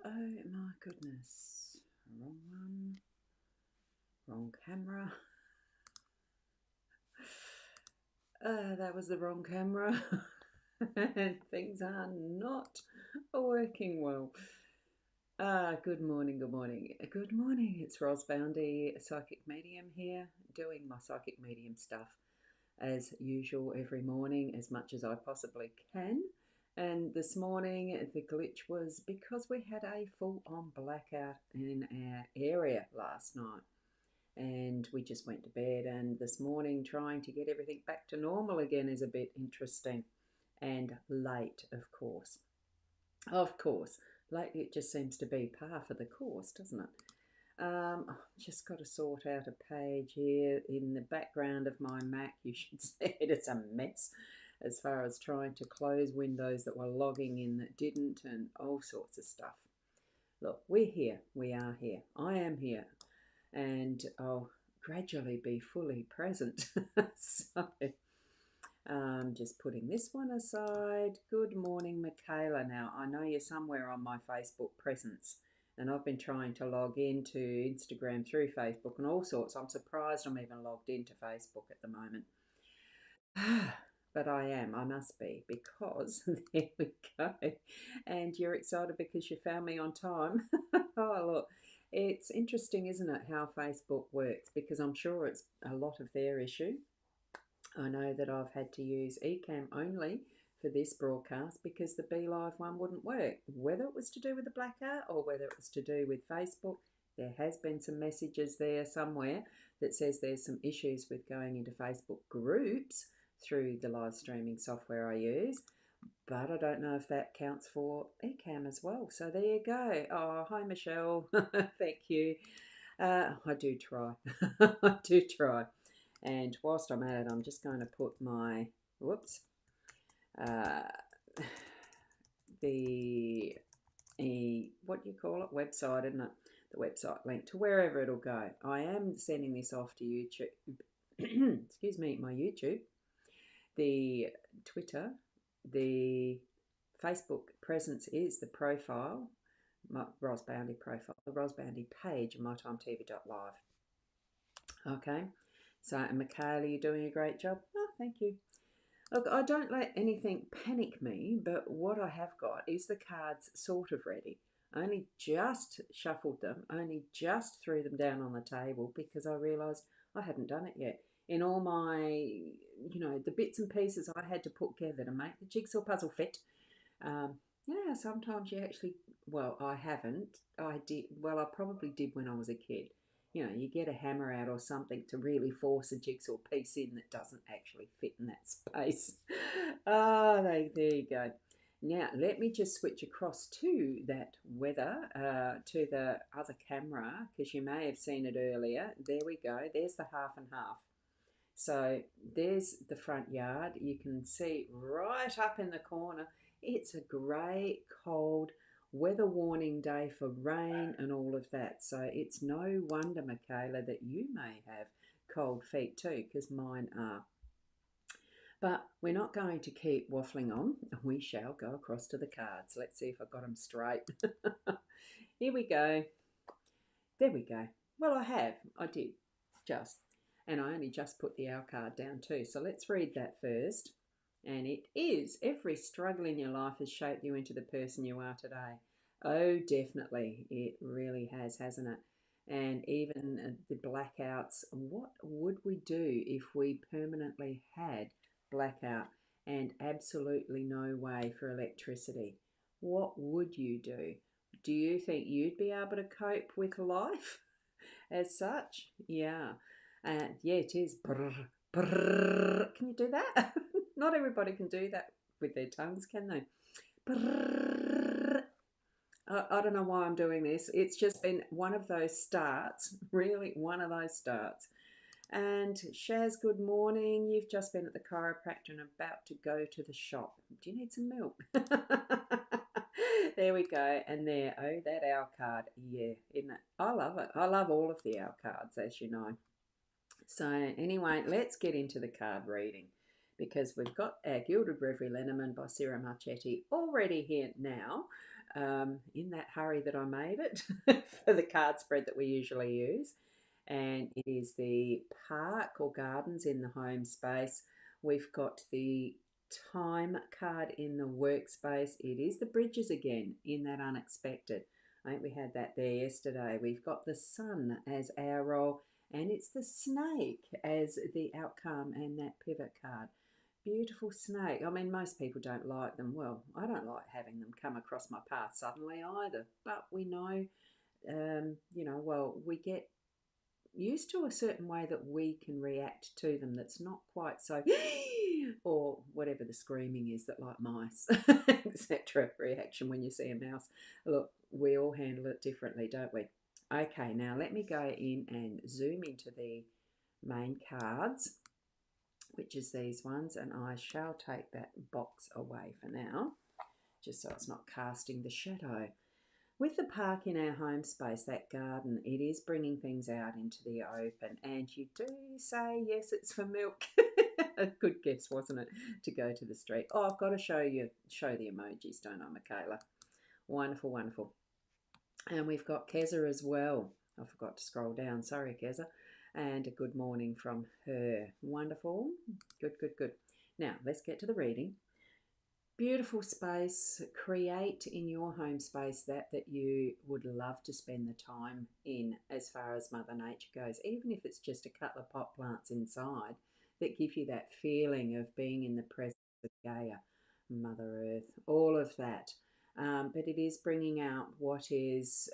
Oh my goodness. Wrong one. Wrong camera. That was the wrong camera. And things are not working well. Good morning, good morning. Good morning. It's Boundy, psychic medium here, doing my psychic medium stuff as usual every morning as much as I possibly can. And this morning, the glitch was because we had a full on blackout in our area last night. And we just went to bed. And this morning, trying to get everything back to normal again is a bit interesting and late, of course. Of course, lately it just seems to be par for the course, doesn't it? I've just got to sort out a page here in the background of my Mac. You should see it. It's a mess as far as trying to close windows that were logging in that didn't and all sorts of stuff. Look, we're here. We are here. I am here. And I'll gradually be fully present. So just putting this one aside. Good morning, Michaela. Now, I know you're somewhere on my Facebook presence, and I've been trying to log into Instagram through Facebook and all sorts. I'm surprised I'm even logged into Facebook at the moment. But I must be, because there we go. And you're excited because you found me on time. Oh, look, it's interesting, isn't it, how Facebook works? Because I'm sure it's a lot of their issue. I know that I've had to use Ecamm only for this broadcast because the Be Live one wouldn't work. Whether it was to do with the blackout or whether it was to do with Facebook, there has been some messages there somewhere that says there's some issues with going into Facebook groups through the live streaming software I use. But I don't know if that counts for Ecamm as well. So there you go. Oh, hi, Michelle. Thank you. I do try. I do try. And whilst I'm at it, I'm just going to put my, whoops, uh, what do you call it? Website, isn't it? The website link to wherever it'll go. I am sending this off to YouTube. Excuse me, my YouTube, the Twitter, the Facebook presence is the profile, my rosboundy profile, the rosboundy page, mytimetv.live. Okay. So, and Michaela, you're doing a great job. Oh, thank you. Look, I don't let anything panic me, but what I have got is the cards sort of ready. I only just shuffled them, only just threw them down on the table because I realised I hadn't done it yet. In all my, the bits and pieces I had to put together to make the jigsaw puzzle fit. Um, sometimes you actually, well, I haven't. I did, well, I probably did when I was a kid. You get a hammer out or something to really force a jigsaw piece in that doesn't actually fit in that space. There you go. Now, let me just switch across to that weather, to the other camera, because you may have seen it earlier. There we go. There's the half and half. So there's the front yard. You can see right up in the corner. It's a grey, cold, weather warning day for rain and all of that. So it's no wonder, Michaela, that you may have cold feet too, because mine are. But we're not going to keep waffling on. We shall go across to the cards. Let's see if I got them straight. Here we go. There we go. Well, I have. I did. Just. And I only just put the hour card down too. So let's read that first. And it is, every struggle in your life has shaped you into the person you are today. Oh, definitely. It really has, hasn't it? And even the blackouts, what would we do if we permanently had blackout and absolutely no way for electricity? What would you do? Do you think you'd be able to cope with life as such? Yeah. Yeah, it is. Brr, brr. Can you do that? Not everybody can do that with their tongues, can they? Brr. I don't know why I'm doing this. It's just been one of those starts, really one of those starts. And Shaz, good morning. You've just been at the chiropractor and about to go to the shop. Do you need some milk? There we go. And there, oh, that owl card. Yeah, isn't it? I love it. I love all of the owl cards, as you know. So anyway, let's get into the card reading because we've got our Gilded Reverie Lenormand by Sarah Marchetti already here now. in that hurry that I made it for the card spread that we usually use. And it is the park or gardens in the home space. We've got the time card in the workspace. It is the bridges again in that unexpected. I think we had that there yesterday. We've got the sun as our role, and it's the snake as the outcome and that pivot card. Beautiful snake. I mean, most people don't like them. Well, I don't like having them come across my path suddenly either. But we know, well, we get used to a certain way that we can react to them that's not quite so or whatever the screaming is that like mice etc reaction when you see a mouse. Look, we all handle it differently, don't we? Okay, now let me go in and zoom into the main cards, which is these ones, and I shall take that box away for now just so it's not casting the shadow. With the park in our home space, that garden, it is bringing things out into the open. And you do say, yes, it's for milk. A good guess, wasn't it, to go to the street? Oh, I've got to show the emojis, don't I, Michaela? Wonderful, wonderful. And we've got Keza as well. I forgot to scroll down. Sorry, Keza. And a good morning from her. Wonderful. Good, good, good. Now, let's get to the reading. Beautiful space. Create in your home space that you would love to spend the time in as far as Mother Nature goes, even if it's just a couple of pot plants inside that give you that feeling of being in the presence of Gaia, Mother Earth, all of that. But it is bringing out what is,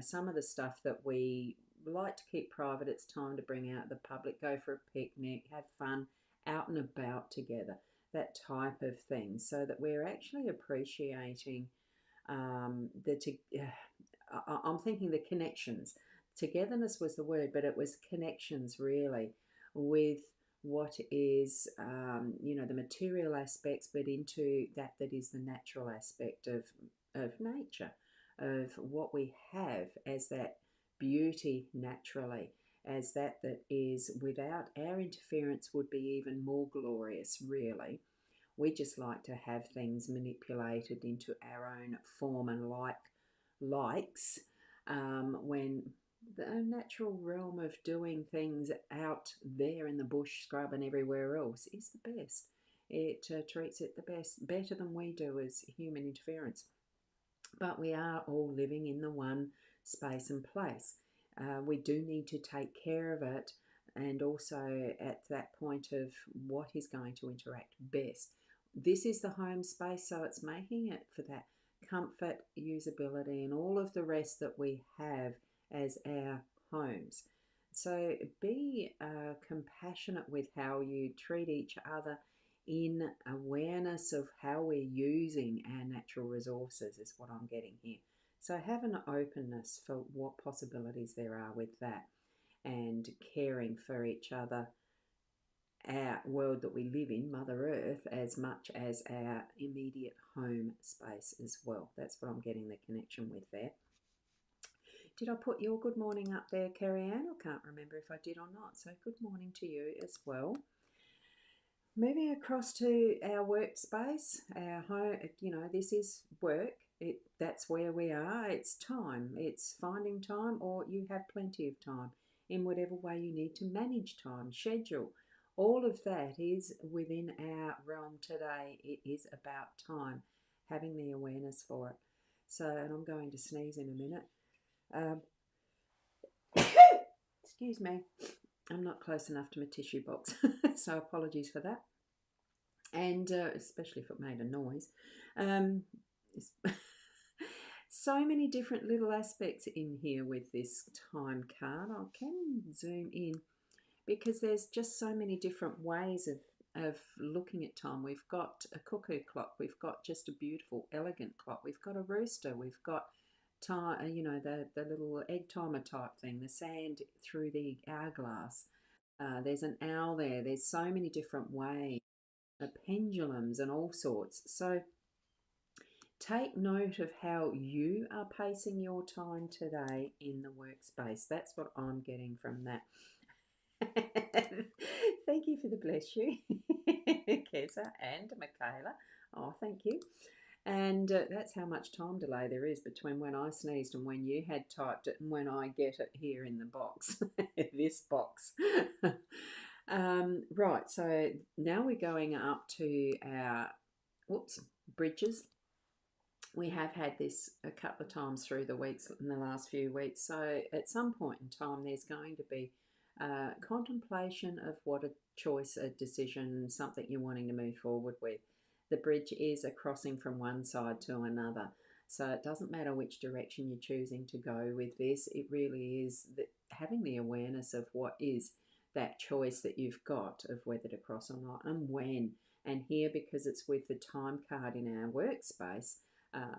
some of the stuff that we like to keep private. It's time to bring out the public, go for a picnic, have fun, out and about together, that type of thing, so that we're actually appreciating I'm thinking the connections. Togetherness was the word, but it was connections really with what is, the material aspects, but into that is the natural aspect of nature, of what we have as that beauty naturally, as that is without our interference would be even more glorious, really. We just like to have things manipulated into our own form and likes, when the natural realm of doing things out there in the bush, scrub, and everywhere else is the best. It treats it the best, better than we do as human interference. But we are all living in the one space and place. We do need to take care of it, and also at that point of what is going to interact best. This is the home space, so it's making it for that comfort, usability, and all of the rest that we have as our homes. So be compassionate with how you treat each other, in awareness of how we're using our natural resources, is what I'm getting here. So have an openness for what possibilities there are with that, and caring for each other, our world that we live in, Mother Earth, as much as our immediate home space as well. That's what I'm getting the connection with there. Did I put your good morning up there, Carrie Ann? I can't remember if I did or not. So good morning to you as well. Moving across to our workspace, our home, this is work. That's where we are. It's time. It's finding time, or you have plenty of time in whatever way you need to manage time, schedule. All of that is within our realm today. It is about time, having the awareness for it. So, and I'm going to sneeze in a minute. Excuse me. I'm not close enough to my tissue box, so apologies for that. And especially if it made a noise. So many different little aspects in here with this time card. I can zoom in because there's just so many different ways of looking at time. We've got a cuckoo clock. We've got just a beautiful, elegant clock. We've got a rooster. We've got time, the little egg timer type thing, the sand through the hourglass. There's an owl there. There's so many different ways, pendulums and all sorts. So take note of how you are pacing your time today in the workspace. That's what I'm getting from that. Thank you for the bless you, Keza and Michaela. Oh, thank you. And that's how much time delay there is between when I sneezed and when you had typed it and when I get it here in the box, this box. Right, so now we're going up to our, whoops, bridges. We have had this a couple of times through the weeks in the last few weeks. So at some point in time, there's going to be contemplation of what a choice, a decision, something you're wanting to move forward with. The bridge is a crossing from one side to another. So it doesn't matter which direction you're choosing to go with this. It really is that having the awareness of what is that choice that you've got of whether to cross or not and when. And here, because it's with the time card in our workspace,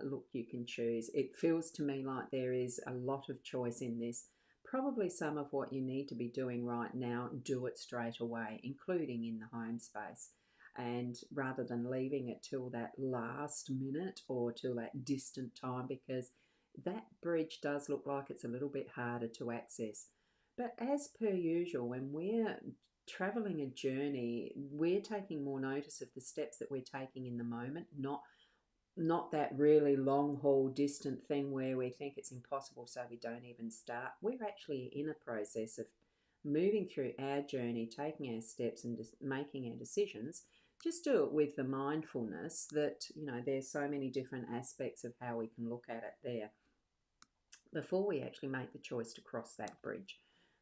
look, you can choose. It feels to me like there is a lot of choice in this. Probably some of what you need to be doing right now, do it straight away, including in the home space. And rather than leaving it till that last minute or till that distant time, because that bridge does look like it's a little bit harder to access. But as per usual, when we're traveling a journey, we're taking more notice of the steps that we're taking in the moment, not that really long haul distant thing where we think it's impossible so we don't even start. We're actually in a process of moving through our journey, taking our steps and just making our decisions. Just do it with the mindfulness that, there's so many different aspects of how we can look at it there before we actually make the choice to cross that bridge.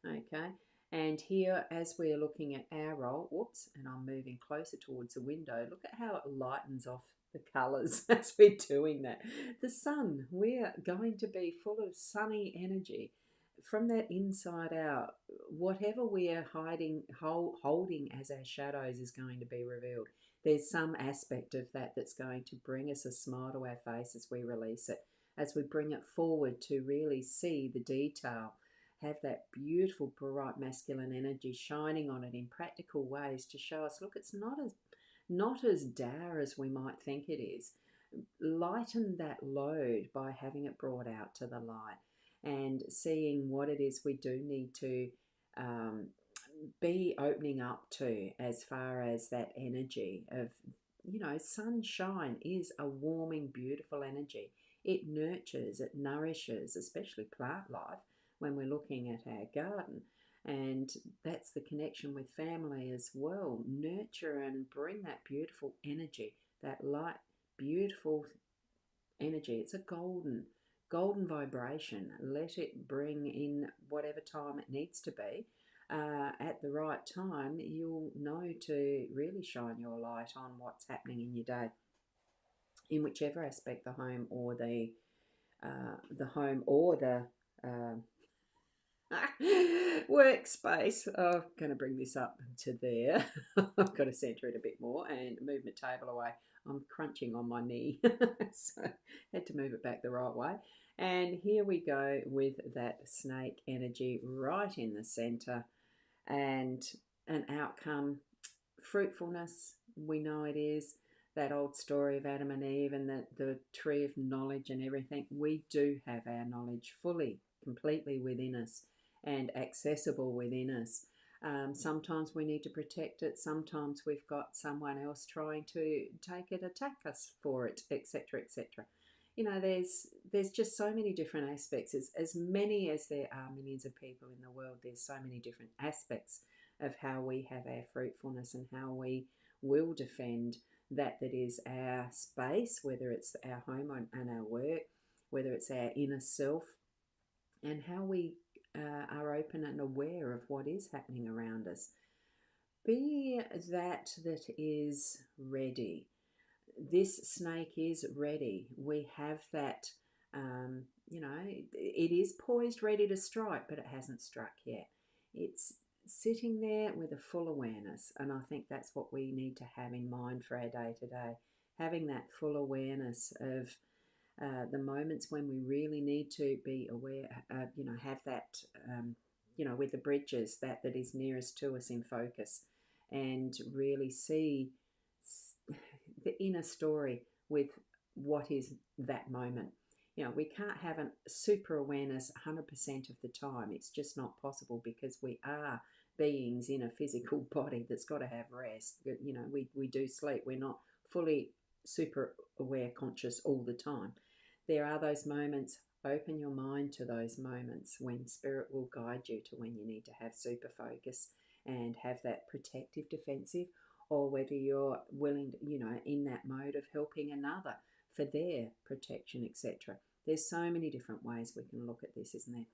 Okay. And here, as we're looking at our role, whoops, and I'm moving closer towards the window, look at how it lightens off the colours as we're doing that. The sun, we're going to be full of sunny energy from that inside out. Whatever we're holding as our shadows is going to be revealed. There's some aspect of that that's going to bring us a smile to our face as we release it, as we bring it forward to really see the detail, have that beautiful bright masculine energy shining on it in practical ways to show us, look, it's not as dour as we might think it is. Lighten that load by having it brought out to the light and seeing what it is we do need to um, be opening up to as far as that energy of, sunshine is a warming, beautiful energy. It nurtures, it nourishes, especially plant life when we're looking at our garden. And that's the connection with family as well. Nurture and bring that beautiful energy, that light, beautiful energy. It's a golden vibration. Let it bring in whatever time it needs to be. At the right time, you'll know to really shine your light on what's happening in your day, in whichever aspect, the home or the uh, workspace. Oh, I'm going to bring this up to there. I've got to centre it a bit more and move my table away. I'm crunching on my knee, so had to move it back the right way. And here we go with that snake energy right in the centre, and an outcome, fruitfulness. We know it is that old story of Adam and Eve and the tree of knowledge and everything. We do have our knowledge fully, completely within us and accessible within us. Sometimes we need to protect it. Sometimes we've got someone else trying to take it, attack us for it, etc., etc. There's just so many different aspects. As many as there are millions of people in the world, there's so many different aspects of how we have our fruitfulness and how we will defend that is our space, whether it's our home and our work, whether it's our inner self, and how we are open and aware of what is happening around us. Be that is ready. This snake is ready. We have that, it is poised, ready to strike, but it hasn't struck yet. It's sitting there with a full awareness, and I think that's what we need to have in mind for our day to day. Having that full awareness of the moments when we really need to be aware, have that, with the bridges that is nearest to us in focus, and really see the inner story with what is that moment. We can't have a super awareness 100% of the time. It's just not possible because we are beings in a physical body that's got to have rest. We do sleep. We're not fully super aware, conscious all the time. There are those moments. Open your mind to those moments when spirit will guide you to when you need to have super focus and have that protective defensive, or whether you're willing to, in that mode of helping another for their protection, etc. There's so many different ways we can look at this, isn't there?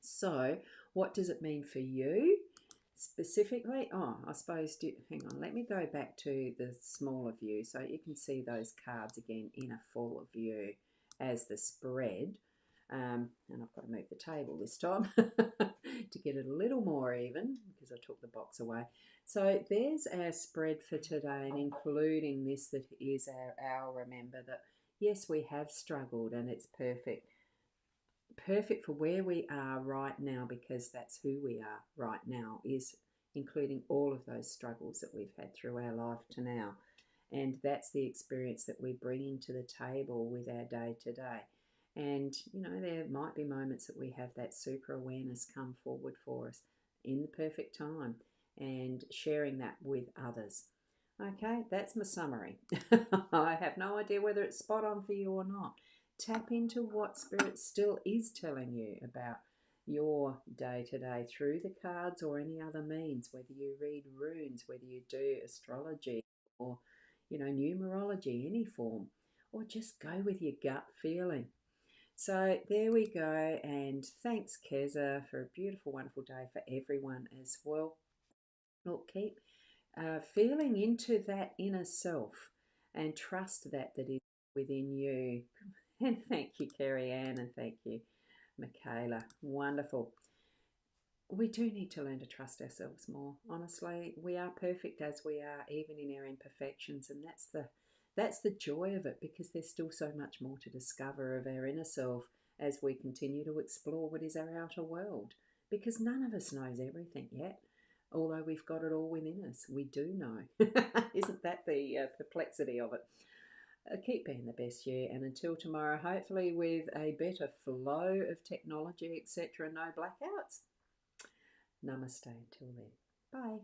So, what does it mean for you specifically? Oh, I suppose, hang on, let me go back to the smaller view so you can see those cards again in a fuller view as the spread. And I've got to move the table this time to get it a little more even because I took the box away. So there's our spread for today, and including this, that is our remember that yes, we have struggled, and it's perfect for where we are right now, because that's who we are right now, is including all of those struggles that we've had through our life to now. And that's the experience that we're bringing to the table with our day to day. And, there might be moments that we have that super awareness come forward for us in the perfect time, and sharing that with others. Okay, that's my summary. I have no idea whether it's spot on for you or not. Tap into what Spirit still is telling you about your day to day through the cards or any other means, whether you read runes, whether you do astrology or, numerology, any form, or just go with your gut feeling. So there we go. And thanks, Keza, for a beautiful, wonderful day for everyone as well. Look, keep feeling into that inner self and trust that is within you. And thank you, Kerry Ann, and thank you, Michaela. Wonderful. We do need to learn to trust ourselves more. Honestly, we are perfect as we are, even in our imperfections, and that's the joy of it, because there's still so much more to discover of our inner self as we continue to explore what is our outer world. Because none of us knows everything yet, although we've got it all within us. We do know. Isn't that the perplexity of it? Keep being the best you, and until tomorrow, hopefully with a better flow of technology, etc., no blackouts. Namaste until then. Bye.